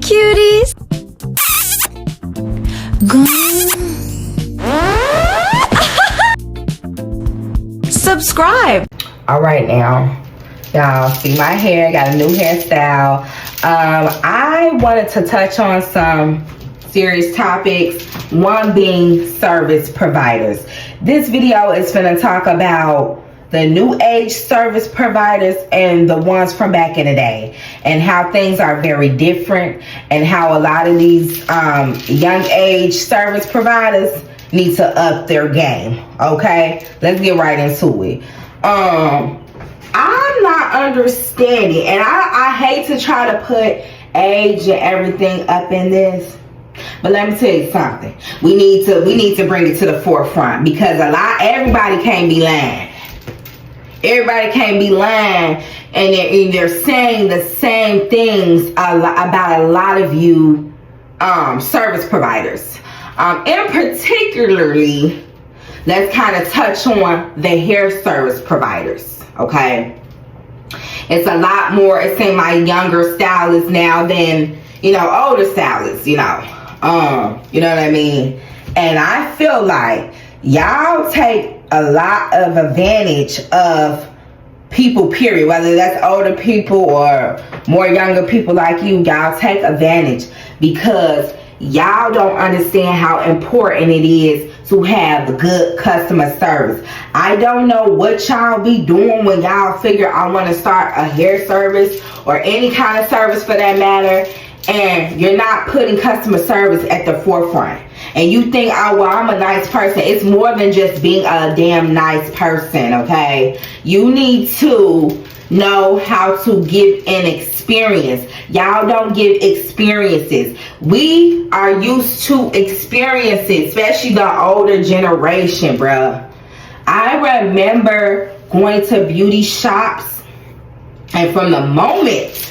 cuties. Subscribe. All right now, y'all see my hair, got a new hairstyle. I wanted to touch on some serious topics, one being service providers. This video is going to talk about the new age service providers and the ones from back in the day, and how things are very different, and how a lot of these young age service providers need to up their game. Okay, let's get right into it. I'm not understanding, and I hate to try to put age and everything up in this, but let me tell you something. We need to bring it to the forefront, because everybody can't be lying. Everybody can't be lying, and they're saying the same things about a lot of you service providers. In particularly, let's kind of touch on the hair service providers. Okay, it's a lot more. It seems like younger stylists now than older stylists. You know what I mean. And I feel like y'all take a lot of advantage of people, period, whether that's older people or more younger people like you. Y'all take advantage because y'all don't understand how important it is to have good customer service. I don't know what y'all be doing when y'all figure I want to start a hair service or any kind of service for that matter, and you're not putting customer service at the forefront. And you think, oh, well, I'm a nice person. It's more than just being a damn nice person, okay? You need to know how to give an experience. Y'all don't give experiences. We are used to experiences, especially the older generation, bruh. I remember going to beauty shops, and from the moment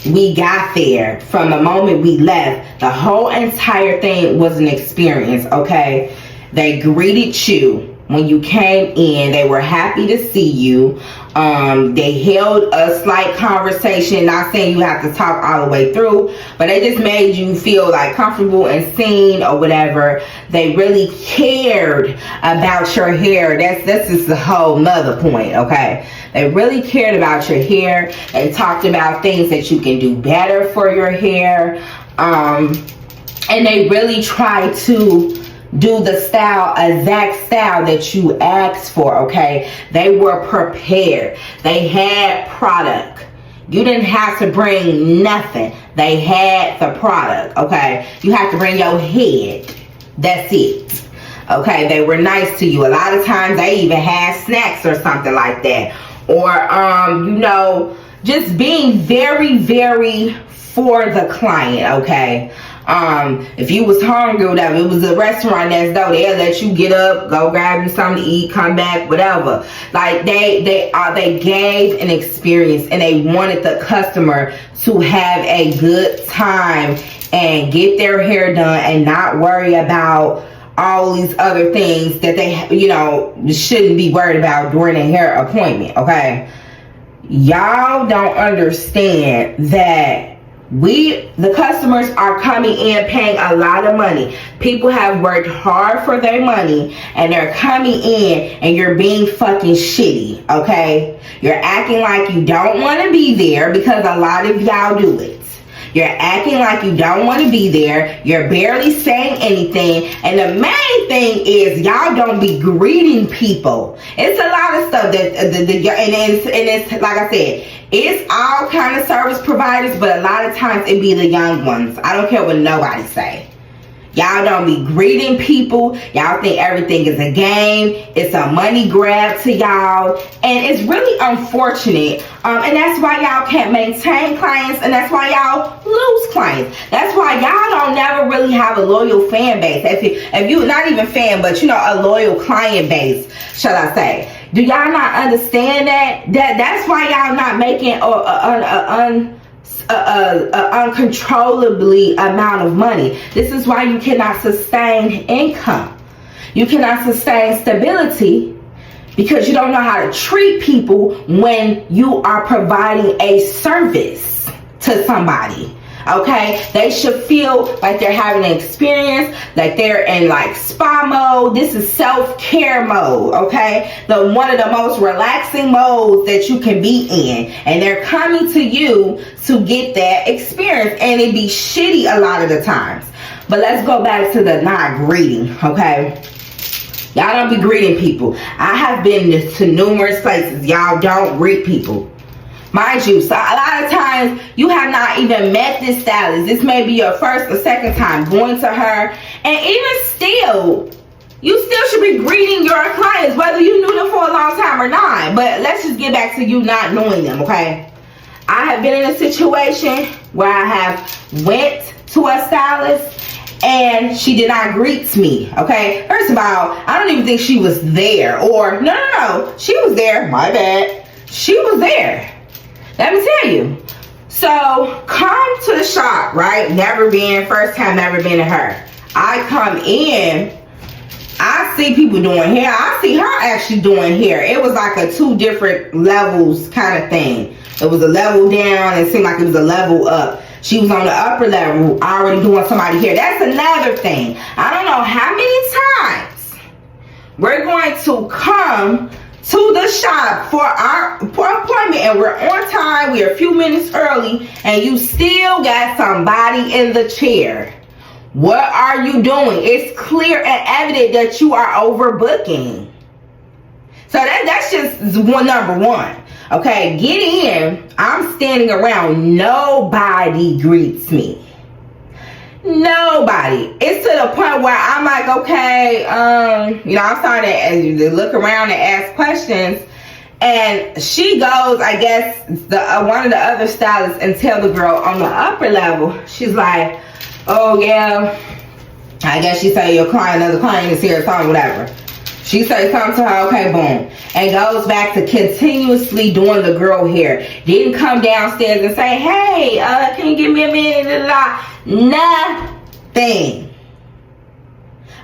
we got there, from the moment we left, the whole entire thing was an experience, okay? They greeted you when you came in. They were happy to see you. They held a slight conversation, not saying you have to talk all the way through, but they just made you feel like comfortable and seen or whatever. They really cared about your hair. That's just a whole nother point, okay? They really cared about your hair and talked about things that you can do better for your hair. And they really tried to do the exact style that you asked for, okay? They were prepared. They had product. You didn't have to bring nothing. They had the product, okay? You have to bring your head. That's it. Okay, they were nice to you. A lot of times they even had snacks or something like that. Or, just being very, very for the client, okay? If you was hungry or whatever, it was a restaurant next door, they'll let you get up, go grab you something to eat, come back, whatever. Like they gave an experience, and they wanted the customer to have a good time and get their hair done and not worry about all these other things that they shouldn't be worried about during a hair appointment, okay? Y'all don't understand that the customers are coming in paying a lot of money. People have worked hard for their money, and they're coming in and you're being fucking shitty, okay? You're acting like you don't want to be there, because a lot of y'all do it. You're acting like you don't want to be there. You're barely saying anything. And the main thing is y'all don't be greeting people. It's a lot of stuff that and it's like I said, it's all kind of service providers, but a lot of times it be the young ones. I don't care what nobody say. Y'all don't be greeting people. Y'all think everything is a game. It's a money grab to y'all. And it's really unfortunate. And that's why y'all can't maintain clients. And that's why y'all lose clients. That's why y'all don't never really have a loyal fan base. If you not even fan, but a loyal client base, shall I say. Do y'all not understand that? That's why y'all not making uncontrollably amount of money. This is why you cannot sustain income. You cannot sustain stability, because you don't know how to treat people when you are providing a service to somebody. Okay, they should feel like they're having an experience, like they're in like spa mode. This is self-care mode, okay? One of the most relaxing modes that you can be in, and they're coming to you to get that experience, and it be shitty a lot of the times. But let's go back to the not greeting, okay? Y'all don't be greeting people. I have been to numerous places. Y'all don't greet people. Mind you, so a lot of times you have not even met this stylist. This may be your first or second time going to her. And even still, you still should be greeting your clients, whether you knew them for a long time or not. But let's just get back to you not knowing them, okay? I have been in a situation where I have went to a stylist and she did not greet me, okay? First of all, I don't even think she was there. Or, no, she was there. My bad. She was there. Let me tell you. So, come to the shop, right? Never been, first time never been to her. I come in, I see people doing hair. I see her actually doing hair. It was like a 2 different levels kind of thing. It was a level down, it seemed like it was a level up. She was on the upper level, already doing somebody's hair. That's another thing. I don't know how many times we're going to come to the shop for our appointment and we're on time, we're a few minutes early, and you still got somebody in the chair. What are you doing? It's clear and evident that you are overbooking. So that's just number one. Okay, get in. I'm standing around. Nobody greets me. Nobody. It's to the point where I'm like, okay, I'm starting to look around and ask questions. And she goes, I guess, one of the other stylists, and tell the girl on the upper level, she's like, oh yeah, I guess she say your client, another client is here or something, whatever. She say something to her, okay, boom. And goes back to continuously doing the girl hair. Didn't come downstairs and say, hey, can you give me a minute? Nothing.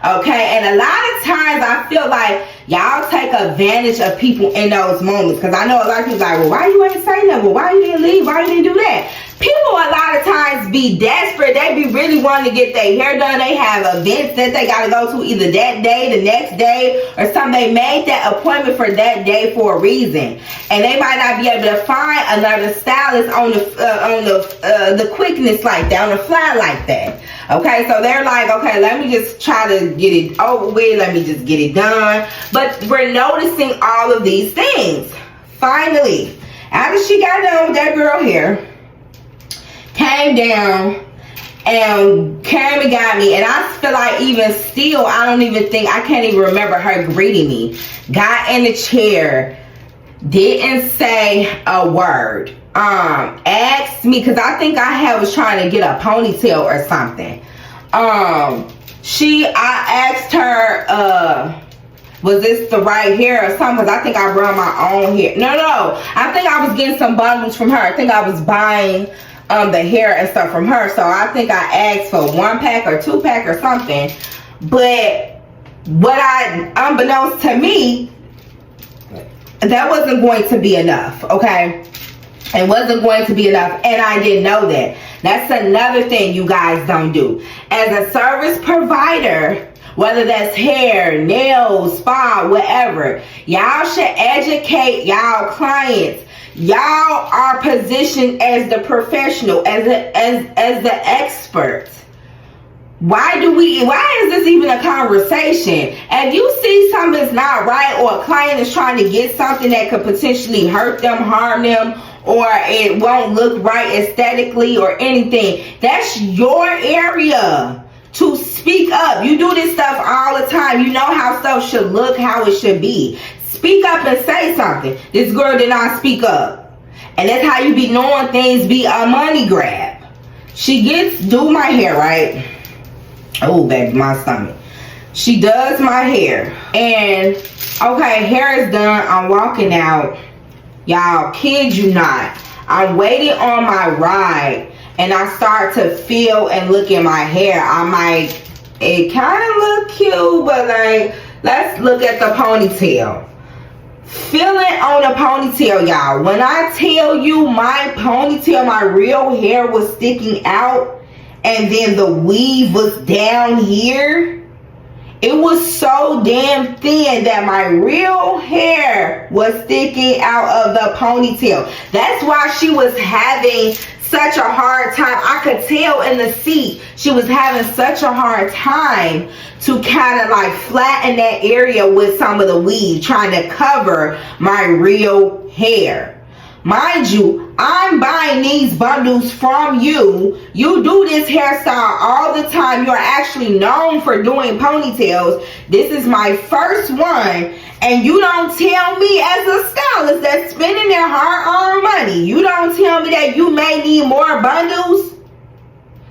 Okay, and a lot of times I feel like y'all take advantage of people in those moments. Because I know a lot of people like, well, why you ain't say nothing? Well, why you didn't leave? Why you didn't do that? People a lot of times be desperate. They be really wanting to get their hair done. They have events that they got to go to either that day, the next day, or something. They made that appointment for that day for a reason. And they might not be able to find another stylist on the quickness like that, on the fly like that. Okay, so they're like, okay, let me just try to get it over with. Let me just get it done. But we're noticing all of these things. Finally, after she got done with that girl hair, came down and came and got me, and I feel like even still, I can't even remember her greeting me. Got in the chair, didn't say a word. Asked me, because I think I was trying to get a ponytail or something. I asked her, was this the right hair or something? Because I think I brought my own hair. No, I think I was getting some bundles from her. I think I was buying the hair and stuff from her. So I think I asked for 1 pack or 2 pack or something. But unbeknownst to me, that wasn't going to be enough, okay? It wasn't going to be enough, and I didn't know that. That's another thing you guys don't do. As a service provider, whether that's hair, nails, spa, whatever, y'all should educate y'all clients. Y'all are positioned as the professional, as the expert. Why is this even a conversation? If you see something that's not right, or a client is trying to get something that could potentially hurt them, harm them, or it won't look right aesthetically or anything, that's your area to speak up. You do this stuff all the time. You know how stuff should look, how it should be. Speak up and say something. This girl did not speak up. And that's how you be knowing things be a money grab. She do my hair, right? Oh, baby, my stomach. She does my hair. And, okay, hair is done. I'm walking out. Y'all, kid you not. I'm waiting on my ride. And I start to feel and look at my hair. I'm like, it kind of look cute, but like, let's look at the ponytail. Feeling on a ponytail, y'all. When I tell you my ponytail, my real hair was sticking out, and then the weave was down here. It was so damn thin that my real hair was sticking out of the ponytail. That's why she was having such a hard time. I could tell in the seat she was having such a hard time to kind of like flatten that area with some of the weave, trying to cover my real hair. Mind you, I'm buying these bundles from you. You do this hairstyle all the time. You're actually known for doing ponytails. This is my first one. And you don't tell me as a stylist that's spending their hard-earned money, you don't tell me that you may need more bundles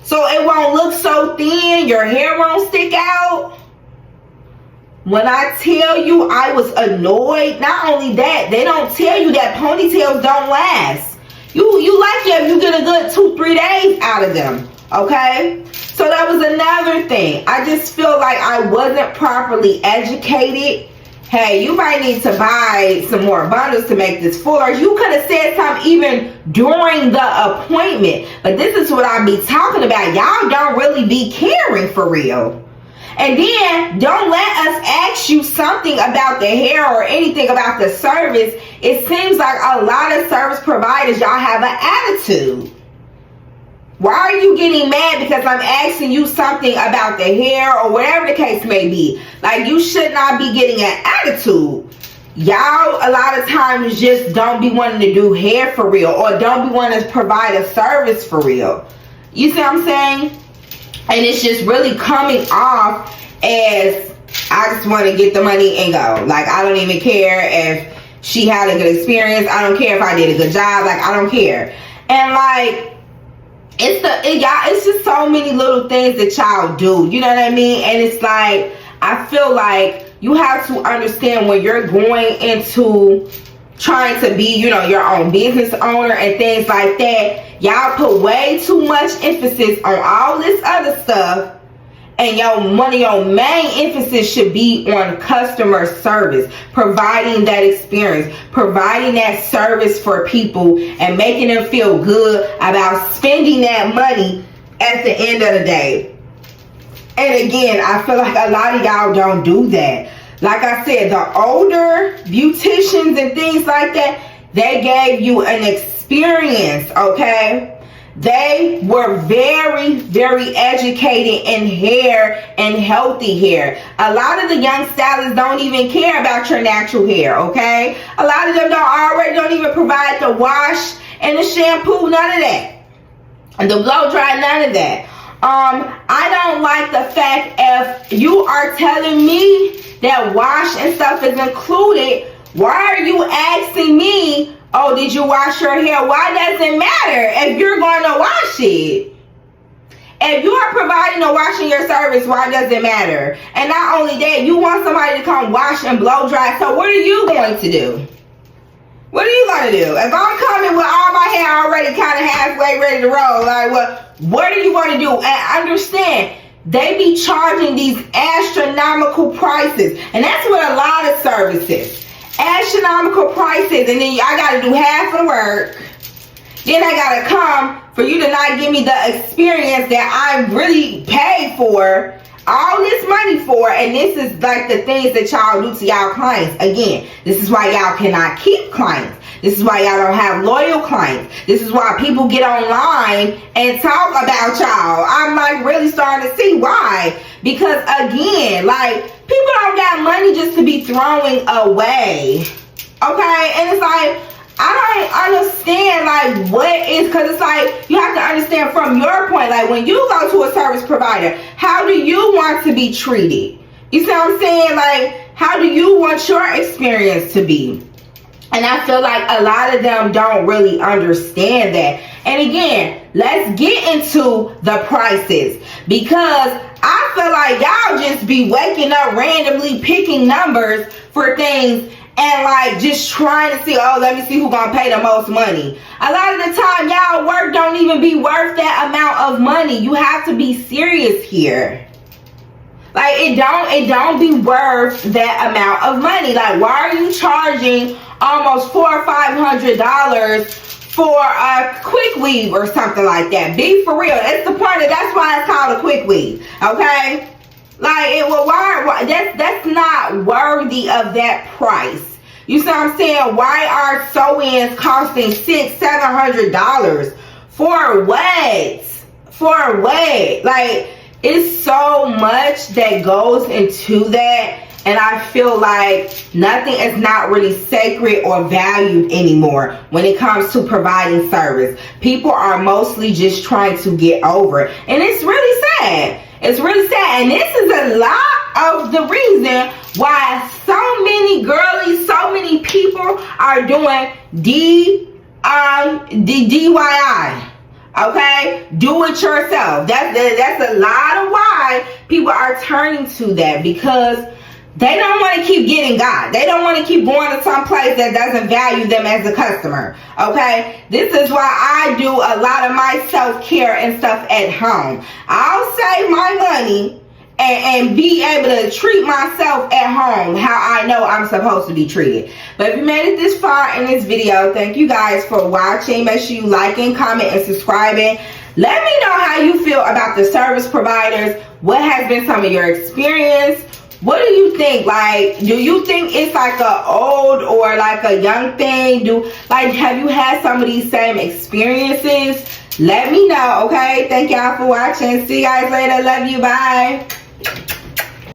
so it won't look so thin, your hair won't stick out. When I tell you I was annoyed, not only that, they don't tell you that ponytails don't last. You like it if you get a good 2-3 days out of them, okay? So that was another thing. I just feel like I wasn't properly educated. Hey, you might need to buy some more bundles to make this fuller. You could have said something even during the appointment. But this is what I be talking about. Y'all don't really be caring for real. And then don't let us ask you something about the hair or anything about the service. It seems like a lot of service providers, y'all have an attitude. Why are you getting mad because I'm asking you something about the hair or whatever the case may be? Like, you should not be getting an attitude. Y'all a lot of times just don't be wanting to do hair for real, or don't be wanting to provide a service for real. You see what I'm saying? And it's just really coming off as I just want to get the money and go. Like, I don't even care if she had a good experience. I don't care if I did a good job. Like, I don't care. And like, it's just so many little things that y'all do. You know what I mean? And it's like, I feel like you have to understand when you're going into trying to be, you know, your own business owner and things like that. Y'all put way too much emphasis on all this other stuff, and your main emphasis should be on customer service, providing that experience, providing that service for people, and making them feel good about spending that money at the end of the day. And again, I feel like a lot of y'all don't do that. Like I said, the older beauticians and things like that, they gave you an experience, okay? They were very, very educated in hair and healthy hair. A lot of the young stylists don't even care about your natural hair, okay? A lot of them don't even provide the wash and the shampoo, none of that. And the blow dry, none of that. I don't like the fact if you are telling me that wash and stuff is included, why are you asking me, oh, did you wash your hair? Why does it matter if you're going to wash it? If you are providing a washing your service, why does it matter? And not only that, you want somebody to come wash and blow dry. So what are you going to do? What are you going to do? If I'm coming with all my hair already kind of halfway ready to roll, like, what are you going to do? And understand, they be charging these astronomical prices. And that's what a lot of services. Astronomical prices. And then I got to do half of the work. Then I got to come for you to not give me the experience that I really paid for all this money for. And this is like the things that y'all do to y'all clients. Again, this is why y'all cannot keep clients. This is why y'all don't have loyal clients. This is why people get online and talk about y'all. I'm like really starting to see why. Because again, like, people don't got money just to be throwing away. Okay? And it's like, I don't understand like what is, because it's like you have to understand from your point, like when you go to a service provider, how do you want to be treated? You see what I'm saying? Like, how do you want your experience to be? And I feel like a lot of them don't really understand that. And again, let's get into the prices, because I feel like y'all just be waking up randomly picking numbers for things and like just trying to see, oh, let me see who's gonna pay the most money. A lot of the time, y'all work don't even be worth that amount of money. You have to be serious here. Like, it don't be worth that amount of money. Like, why are you charging almost $400 or $500 for a quick weave or something like that? Be for real. That's the point. That's why it's called a quick weave. Okay? Like, why that's not worthy of that price. You see what I'm saying? Why are sew-ins costing $600-700 for what? For what? Like, it's so much that goes into that, and I feel like nothing is not really sacred or valued anymore when it comes to providing service. People are mostly just trying to get over, and it's really sad. It's really sad, and this is a lot of the reason why so many girlies, so many people are doing DIY. Okay, do it yourself. That's a lot of why people are turning to that, because they don't want to keep getting God. They don't want to keep going to some place that doesn't value them as a customer. Okay, this is why I do a lot of my self-care and stuff at home. I'll save my money and be able to treat myself at home how I know I'm supposed to be treated. But if you made it this far in this video, thank you guys for watching. Make sure you liking, comment, and subscribing. Let me know how you feel about the service providers. What has been some of your experience? What do you think? Like, do you think it's like a old or like a young thing? Have you had some of these same experiences? Let me know, okay? Thank y'all for watching. See you guys later. Love you. Bye.